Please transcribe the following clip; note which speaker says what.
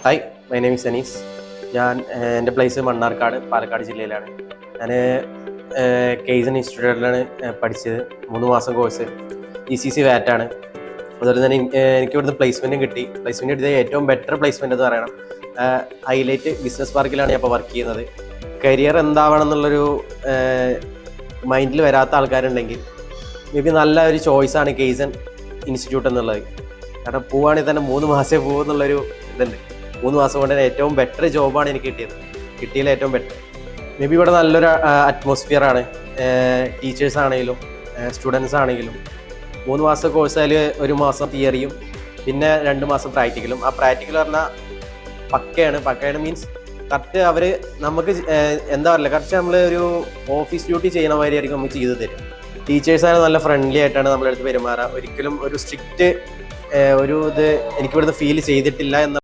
Speaker 1: Hi, my name is Anees. എൻ്റെ place Mannarkkad, Palakkad ജില്ലയിലാണ്. ഞാൻ കെയ്സൺ ഇൻസ്റ്റിറ്റ്യൂട്ടിലാണ് പഠിച്ചത്. 3 മാസം കോഴ്സ്. ECC വാറ്റാണ്. അതുപോലെ തന്നെ എനിക്ക് ഇവിടുന്ന് പ്ലേസ്മെൻറ്റും കിട്ടി. പ്ലേസ്മെൻറ്റ് കിട്ടിയത് ഏറ്റവും ബെറ്റർ പ്ലേസ്മെൻറ്റ് എന്ന് പറയണം. ഹൈലൈറ്റ് ബിസിനസ് പാർക്കിലാണ് ഞാൻ ഇപ്പോൾ വർക്ക് ചെയ്യുന്നത്. കരിയർ എന്താവണം എന്നുള്ളൊരു മൈൻഡിൽ വരാത്ത ആൾക്കാരുണ്ടെങ്കിൽ മേ ബി നല്ല ഒരു ചോയ്സാണ് കെയ്സൺ ഇൻസ്റ്റിറ്റ്യൂട്ട് എന്നുള്ളത്. കാരണം പോവുകയാണെങ്കിൽ തന്നെ 3 മാസമേ പോകുമെന്നുള്ളൊരു ഇതുണ്ട്. 3 മാസം കൊണ്ട് തന്നെ ഏറ്റവും ബെറ്റർ ജോബാണ് എനിക്ക് കിട്ടിയതിൽ ഏറ്റവും ബെറ്റർ. മേ ബി ഇവിടെ നല്ലൊരു അറ്റ്മോസ്ഫിയറാണ്. ടീച്ചേഴ്സ് ആണെങ്കിലും സ്റ്റുഡൻസ് ആണെങ്കിലും 3 മാസത്തെ കോഴ്സ് അതിൽ 1 മാസം തിയറിയും പിന്നെ 2 മാസം പ്രാക്ടിക്കലും. ആ പ്രാക്ടിക്കൽ പറഞ്ഞാൽ പക്കയാണ് മീൻസ് കറക്റ്റ് അവർ നമുക്ക് എന്താ പറയുക, കറക്റ്റ് നമ്മൾ ഒരു ഓഫീസ് ഡ്യൂട്ടി ചെയ്യണ മാതിരിയായിരിക്കും നമുക്ക് ചെയ്തു തരും. ടീച്ചേഴ്സാണ് നല്ല ഫ്രണ്ട്ലി ആയിട്ടാണ് നമ്മളെടുത്ത് പെരുമാറുക. ഒരിക്കലും ഒരു സ്ട്രിക്റ്റ് ഒരു ഇത് എനിക്കിവിടുന്ന് ഫീൽ ചെയ്തിട്ടില്ല എന്ന